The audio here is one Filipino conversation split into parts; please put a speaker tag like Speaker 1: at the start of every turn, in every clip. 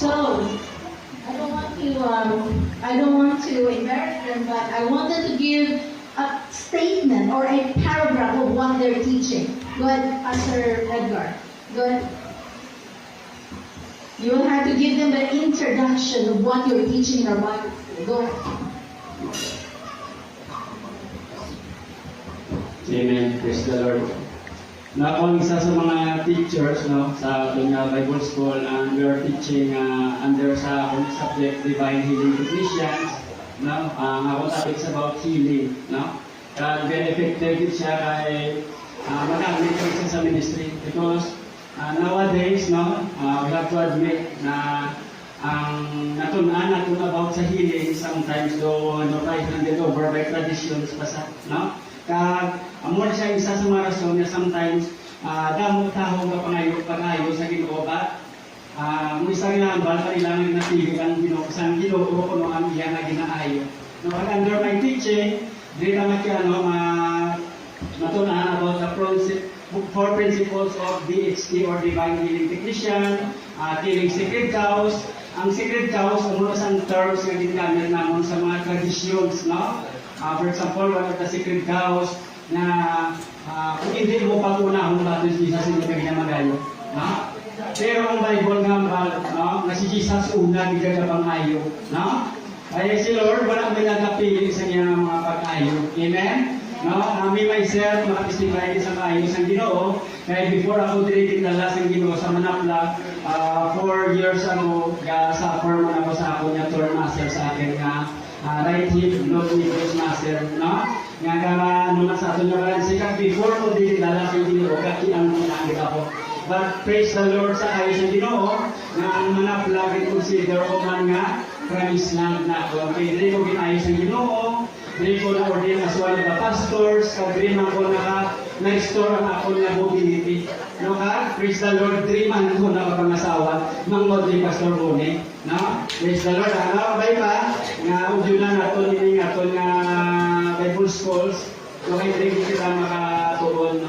Speaker 1: So, I don't want to embarrass them, but I wanted to give a statement or a paragraph of what they're teaching. Go ahead, Pastor Edgar. Go ahead. You will have to give them the introduction of what you're teaching in our Bible school. Go ahead.
Speaker 2: Amen. Praise the Lord. Na ako ang isa sa mga teachers sa ating Bible School, and we are teaching under sa akong subject Divine Healing Technicians. Ang akong topic is about healing. Very effective siya kay magamit ko siya sa ministry because nowadays we have to admit na ang natunan natin about sa healing sometimes do tayo handed over by traditions basta amo na siya isa sa mga rason na sometimes damot taho ka pag-ayo sa Ginoo ba mo isa nga bal kailangan napili ang Ginoo sa Ginoo kuno ang iya nga ginaayo under my teaching di naman kaya matunan about the four principles of DHT or Divine Healing Technician, healing secret cows. Ang secret cows, ang mga isang terms na ginagamit naman sa mga traditions, for example, one of the secret cows na kung hindi mo pag-unahon natin si Jesus hindi ka ginamagayo. Pero ang Bible nga, na si Jesus una, di ka pang-ayo. Ay si Lord, wala may nagapili sa niya mga pag-ayo. Amen? Me myself, makapistibay sa kaayos ang Ginoo. Kaya before ako dinala sa Ginoo sa Manapla, 4 years ago, suffer man ako sa ako niya torn muscle sa akin nga right hip, not medius muscle, nga nung nasa ato niya balansikan, before ko dinala sa Ginoo, kakiang nangit ako. But praise the Lord sa kaayos ang Ginoo, nga ang Manapla, consider ko man nga, promise lang na ako. Okay, hindi ko ginayos ang Ginoo, hindi ko na-ordain as one of the pastors, dream ako na-restore ang ako na mobility. Praise the Lord, dream ko na kapangasawa, mangod ni Pastor Rone. Praise the Lord, kabay pa, nga udyo na nato ni ato nga Bible schools, kaya hindi kita makatuon,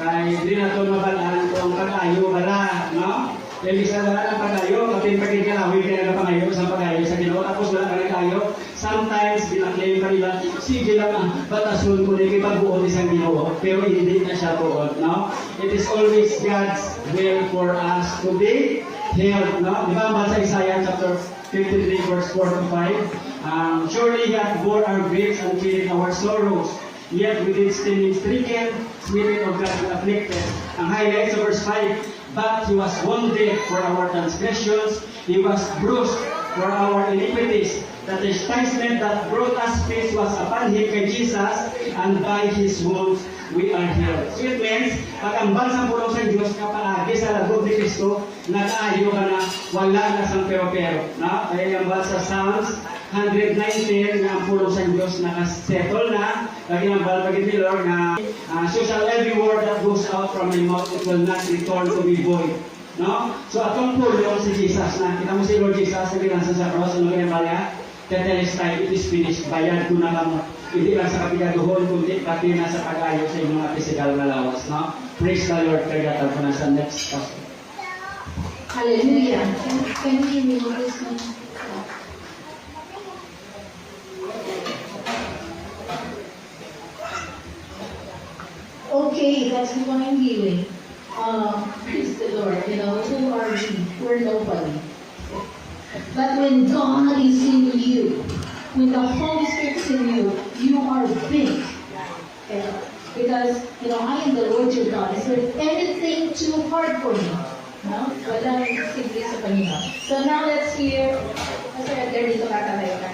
Speaker 2: kaya hindi nato mabalaan ko ang pag-ayo, Yung isa na ang pag-ayo, kapag pagkikalawi kaya na pang-ayo sa pag-ayo sa Ginoo, tapos wala ka nag-ayo. Sometimes, binaklaim pa nila, sige lang, batasun ko na ipag-buon isang Ginoo, pero hindi na siya buon, It is always God's will for us to be healed, Di ba, sa Isaiah chapter 53, verse 4 to 5, surely He hath bore our griefs and carried our sorrows, yet we did stand stricken, smitten of God and afflicted. Ang highlights of verse 5, but He was wounded for our transgressions, He was bruised for our iniquities. The chastisement that brought us peace was upon Him, kay Jesus, and by His wounds we are healed. So it means, pag ang bansang pulong sa Diyos kapaagi sa lagod ni Kristo, nag-aayo ka na, wala na sang pero-pero. Kaya yung sa Psalms 119 na ang pulong sa Diyos nakasettle na, lagi ng balbagin ni Lord na so shall every word that goes out from my mouth, it will not return to be void. So atong pulong si Jesus na, kita mo si Lord Jesus na ginasa sa cross, ano kanyang balya? Tetelestai, it is finished, bayad ko na lang, hindi lang sa kapigaduhon, kundi pati na sa pag-ayo sa inyong mga physical na lawas. Praise the Lord, kaya gatag ko na sa next pastor.
Speaker 1: Hallelujah. Can you hear me this one? Okay, that's divine healing. Praise the Lord. Who are we? We're nobody. But when God is in you, when the Holy Spirit is in you, you are big. Okay? Because, I am the Lord your God. Is there anything too hard for me? No? Wala simple sa Panginoon. So now let's hear, Pastor Edgar, dito kakatayo ka.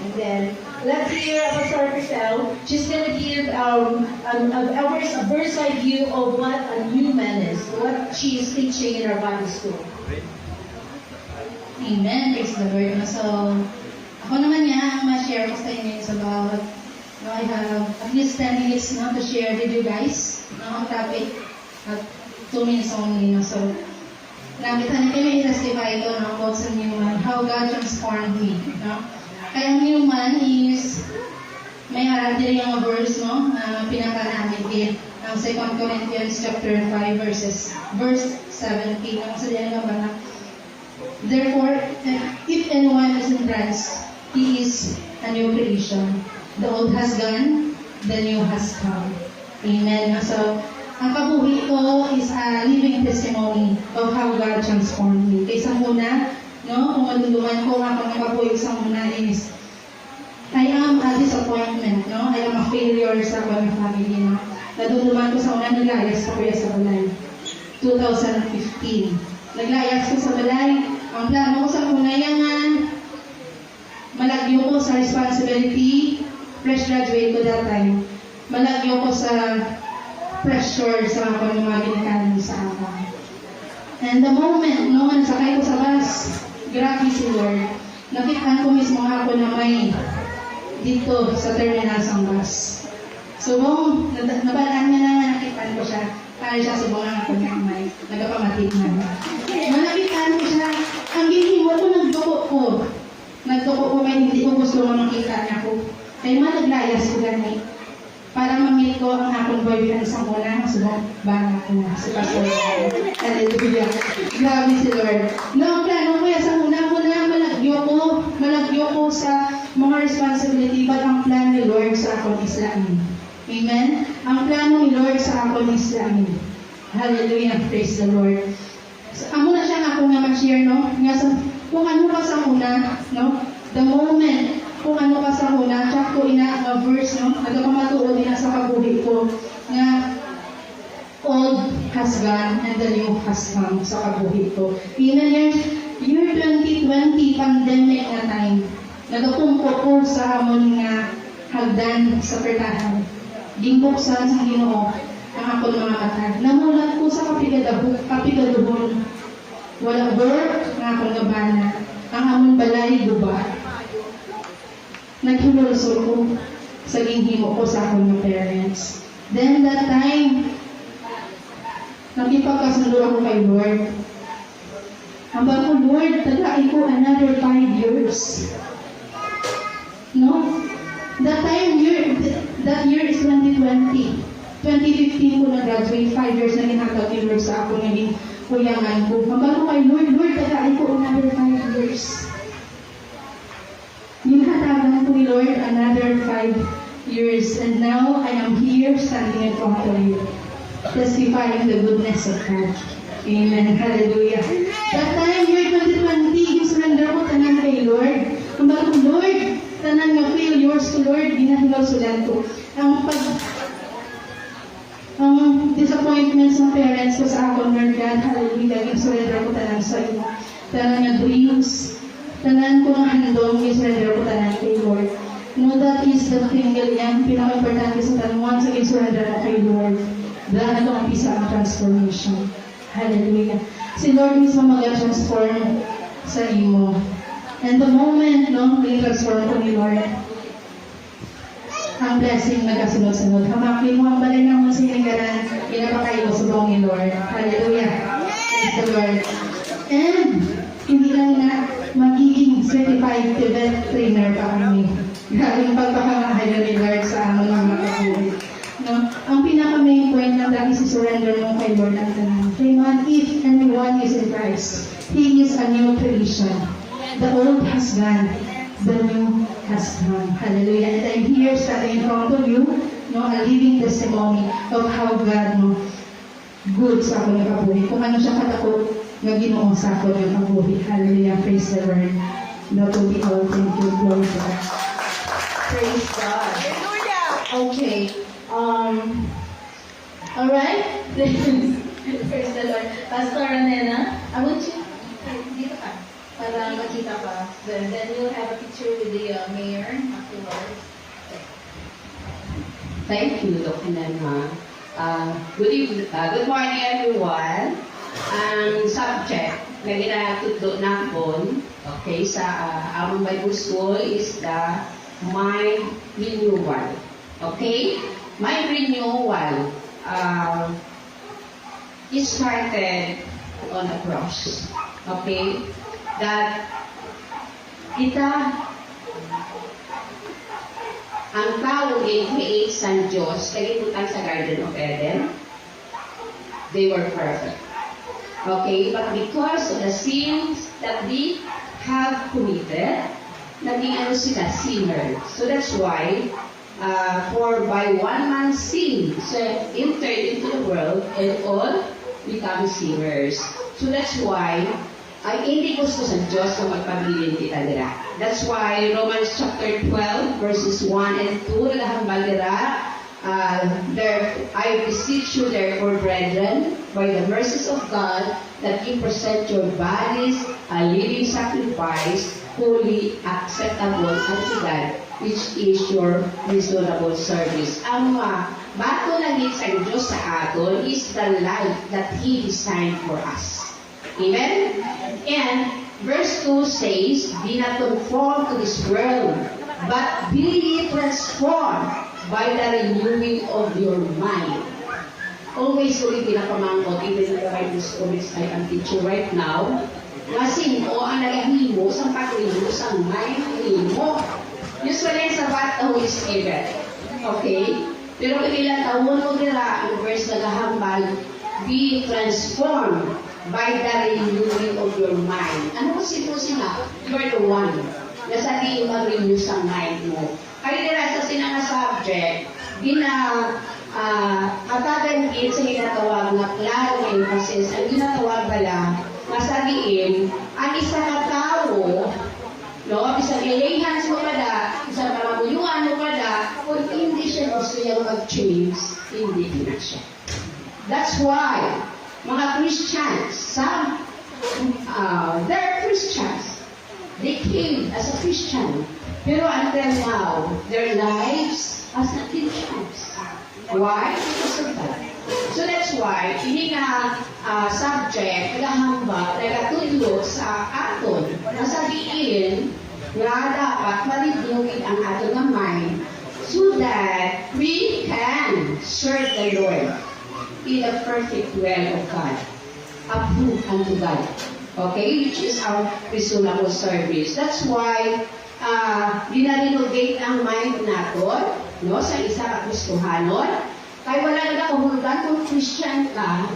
Speaker 1: And then, let's hear Pastor Chriselle. She's going to give a bird's eye view of what a new man is, what she is teaching in our Bible school.
Speaker 3: Amen. Praise the Lord. So, ako naman ang ma-share ko sa inyo is about, I have at least 10 minutes now to share with you guys. Ang topic at 2 minutes only. So, nabitan natin may i-testify ito about sa new man, how God transformed me. Kaya ang new man is, may harap din yung verse, pinaka namin din, ang 2 Corinthians chapter 5 verse 17. Ang sa diyan nga ba na, Therefore, if anyone is in Christ, he is a new creation. The old has gone, the new has come. Amen. So, ang kabuhi ko is a living testimony of how God transformed me. Kaysa muna, no, kung maluluman ko ako ng kabuhi sa muna is, I am a disappointment, no? I am a failure sa aking family, no? Naduluman ko sa una, naglayas ko kuya sa balay. 2015. Naglayas ko sa balay. Ang plano ko sa una yan, malagyo ko sa responsibility, fresh graduate ko that time. Malagyo ko sa pressure sa ako ng mga ginagawa sa akin. And the moment, no, nasakay ko sa bus, grabe si Lord. Nakita ko mismo ako na may dito sa terminal ng bus. So, nabalaan niya na nakita ko siya. Kaya siya subukan ako niya may nagapamatik na. Malapitan ko siya. Ang ginhimo ko, nagduko ko. Nagduko ko may hindi ko gusto na makita niya ko. Kaya malaglayas ko ganit. Para mamit ko ang akong boyfriend sa muna, subok bana ko na si Pastor. Hallelujah. Grabe si Lord. No, plano ko yan sa muna, malagyo ko sa mga responsibility, but ang plan ni Lord sa akong islamin. Amen? Ang plano ni Lord sa akong islamin. Hallelujah. Praise the Lord. So, amo na siya ako nga mag-share, no? Nga sa, kung ano ka sa una, no? The moment kung ano ka sa una, check ko ina a verse, no? Nagkamatuod ina sa kabuhi ko nga old has gone and the new has come sa kabuhi ko. In the year 2020, pandemic na time, nagapungko ko sa amon nga hagdan sa pertahan. Gimbuksan sa Ginoo ang ako ng mga mata. Namulat ko sa kapigaduhon. Wala work nga akong gabana. Ang amon balay guba. Naghululso ko sa ginhimo ko sa akong mga parents. Then that time, nakipagkasundo ako kay Lord. Ang bago, Lord, tagain ko another 5 years. No? That year is 2020. 2015 ko na-graduate, 5 years na ginagawa ni Lord sa ako naging kuyangan ko. Ang bago kay Lord, tagain ko another 5 years. Hinahatagan ko ni Lord another 5 years, and now I am here standing in front of you, testifying the goodness of God. Amen. Hallelujah. That time, year 2020, yung surrender ko tanan kay Lord. Ang bago, Lord, tanan nga failures to Lord, ginahilaw sulan ko. Ang disappointments ng parents ko sa akong Lord God, hallelujah, yung surrender ko tanan sa iyo. Tanan nga dreams, tanan ko ng handong, yung surrender ko tanan kay Lord. No, that is the thing yan, pinaka-importante sa tanan, once again surrender ko kay Lord. Dahil ito ang pisa ang transformation. Hallelujah. Si Lord mismo mag-transform sa imo. And the moment, no, i-transform ko ni Lord, ang blessing nagasunod-sunod. Hamakin mo ang balay ng mga sinagaran, pinapakayo sa buong ni Lord. Hallelujah. Praise the Lord. And, hindi lang na magiging certified event trainer pa kami. Galing pagpapamahayo ni Lord sa aming mga kabuhay. No? Ang pinaka-main point ng lagi si surrender mo kay Lord ang tanan. Kaya if anyone is in Christ, He is a new creation. The old has gone, the new has come. Hallelujah. And I'm here standing in front of you, no, a living testimony of how God, no, good sa ako ng kabuhi. Kung ano siya katakot, na Ginoo sa ako ng kabuhi. Hallelujah. Praise the Lord. That will be all. Thank you. Glory to God.
Speaker 1: Praise God. Okay. All right. Praise the Lord. Pastor Anena, I want you dito ka para makita ka. Then you'll have a picture with the mayor afterwards.
Speaker 4: Thank you, Dr. Nenma. Good morning, everyone. Ang subject na ginatudlo natin, okay, sa among Bible School is the mind renewal. Okay? Mind renewal is started on the cross. Okay? That kita ang tao i-create sa Diyos, nagibutan sa Garden of Eden, they were perfect. Okay? But because of the sins that they have committed, naging ano sila, sinner. So that's why, for by one man's sin, so entered into the world, and all become sinners. So that's why, ay hindi gusto sa Diyos na magpabilin kita dira. That's why Romans chapter 12 verses 1 and 2 nagahambal dira, I beseech you therefore, brethren, by the mercies of God, that you present your bodies a living sacrifice, holy, acceptable unto God, which is your reasonable service. Ang bato langit sa Diyos sa aton is the life that He designed for us. Amen? And verse 2 says, be not conformed to this world, but be ye transformed by the renewing of your mind. Always ulit pinapamangkot, even in the Bible stories I am teaching right now, kasi mo ang nagahimo sa pag-renew sa mind mo. Usually sa bat the Holy Spirit. Okay? Pero ilang taon mo nila ang verse na gahambal, be transformed by the renewing of your mind. Ano ko sila? You are the one. Nasa di mag-renew sa mind mo. Kaya nila sa sinanga subject, kataganggit sa ginatawag na klaro emphasis, ang ginatawag bala, masagiin, ang isa ka tao, no, bisa hands mo kada, isa maramuyuan mo kada, kung hindi siya gusto niya mag-change, hindi na siya. That's why, mga Christians, they're Christians. They came as a Christian. Pero until now, their lives as not Christians. Why? Because of that. So that's why, ini nga subject, nagahamba, nagatulog sa aton, nasabihin nga dapat marinugin ang aton na mind so that we can serve the Lord in the perfect will of God, approved unto God. Okay, which is our reasonable service. That's why dinarinogate ang mind natin, no, sa isa ka Kristohanon. Kaya wala na kahulugan kung Christian ka,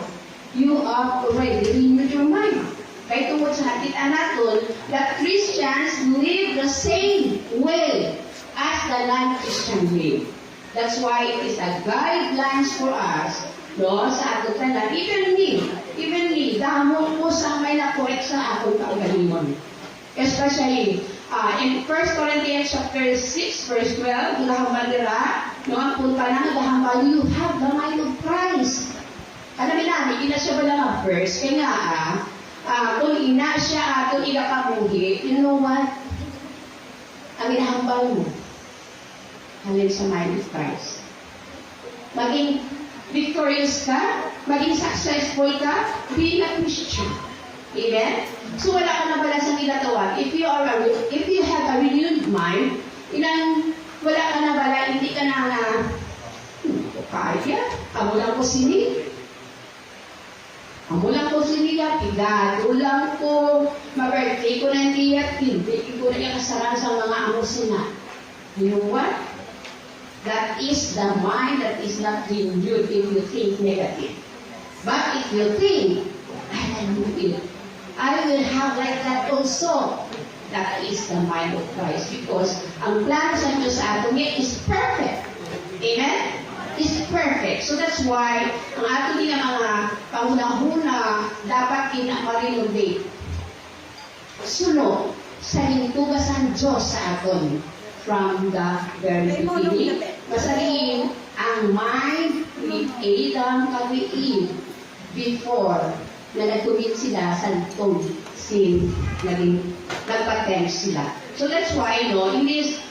Speaker 4: you are already renewed your mind. Kaya tungkol sa hatitan natin, that Christians live the same way as the non-Christian live. That's why it is a guidelines for us, no, sa ating tanan. Even me, dahon ko sa may na-correct sa akong kaugalingon. Especially, in 1 Corinthians chapter 6, verse 12, nagahambal nila, no, ang punta na nagahambal, you have the mind of Christ. Ano minami, ina siya ba lang ang verse? Kaya nga, kung ina siya, kung ina kamuhi, you know what? Ang inahambal mo, halin sa mind of Christ. Maging victorious ka, maging successful ka, being a Christian. Amen? So wala ka na pala sa ginatawag. If you have a renewed mind, wala ka na pala, hindi ka na kaya, amo lang ko sini. Amo lang ko sini ya, pigado lang ko, mabirthday ko na niya, hindi ko na kasarang sa mga amo sina. You know what? That is the mind that is not renewed if you think negative. But if you think, I will do it, I will have like that also. That is the mind of Christ, because ang plano sa Diyos sa atin is perfect. Amen? Is perfect. So that's why ang ating mga panghuna-huna dapat kinamarinodate. Sunod sa hintugasan Diyos sa atin from the very beginning. Masaliin ang mind ni Adam kag Eve before na nag-commit sila sa itong sin, nagpatempt sila. So that's why, no, in this,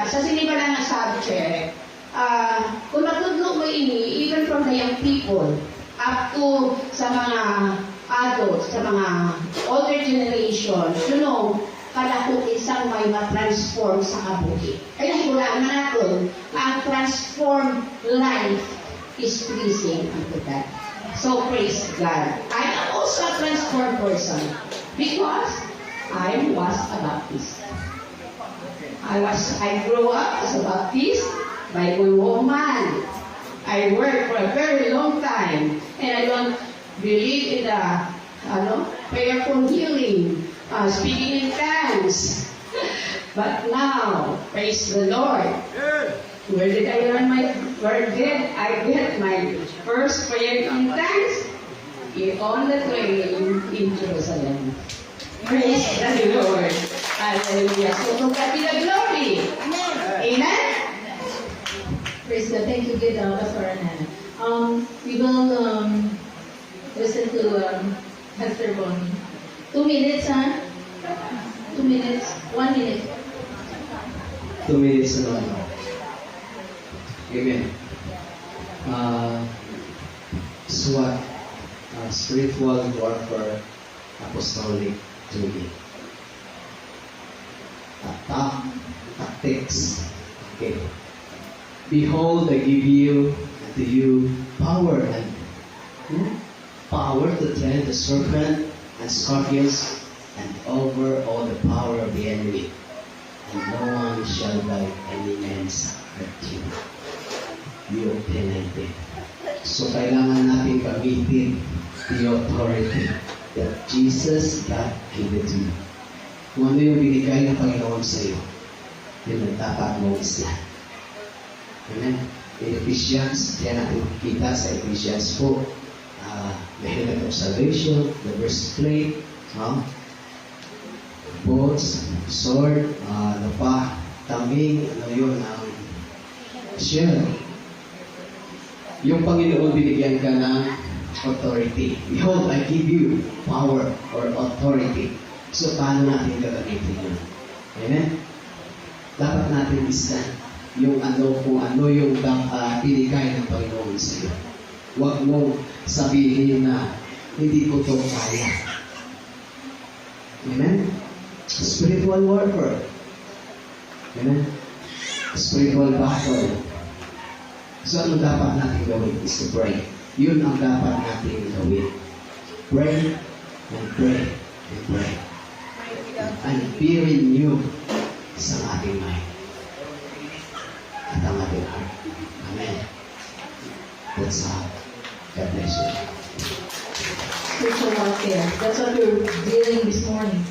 Speaker 4: sa sinibalan ng subject, kung matudlo mo ini, even from the young people, up to sa mga adults, sa mga older generation, you know, kada kung isang may ma-transform sa kabuhi. Kaya hulaan na natin, ang transformed life is pleasing unto God. So praise God. I am also a transformed person because I was a Baptist. I grew up as a Baptist, Bible woman. I worked for a very long time, and I don't believe in the prayer for healing, speaking in tongues. But now, praise the Lord. Where did I get my first prayer in tongues? On the train in Jerusalem. Praise the Lord. Hallelujah. So to God be the glory. Amen.
Speaker 1: Praise God. Thank you, good, Pastor Anana. We will listen to Pastor Bonnie. 2 minutes, huh? 2 minutes. 1 minute.
Speaker 5: 2 minutes na lang. Amen. SWAT, spiritual warfare, apostolic duty. Tactics. Okay. Behold, I give you unto you power and power to tread the serpent and scorpions and over all the power of the enemy. And no one shall by any means hurt you. You united. So kailangan natin gamitin the authority that Jesus God gave it to you. Kung ano yung binigay ng Panginoon sa iyo, yun ang dapat mong isla. Amen? In Ephesians, yan natin kita sa Ephesians 4. The helmet of salvation, the breastplate, bows, sword, taming, yun, shield. Yung Panginoon binigyan ka ng authority. Behold, I give you power or authority. So, paano natin gagamitin yun? Amen? Dapat natin isa yung kung ano yung binigay ng Panginoon sa iyo. Huwag mong sabihin na hindi ko ito kaya. Amen? Spiritual warfare. Amen? Spiritual battle. So, ano dapat natin gawin is to pray. Yun ang dapat natin gawin. Pray and pray and pray. And be renewed sa ating mind. At ang ating heart. Amen. That's all. God bless you.
Speaker 1: Spiritual warfare. That's what we're dealing this morning.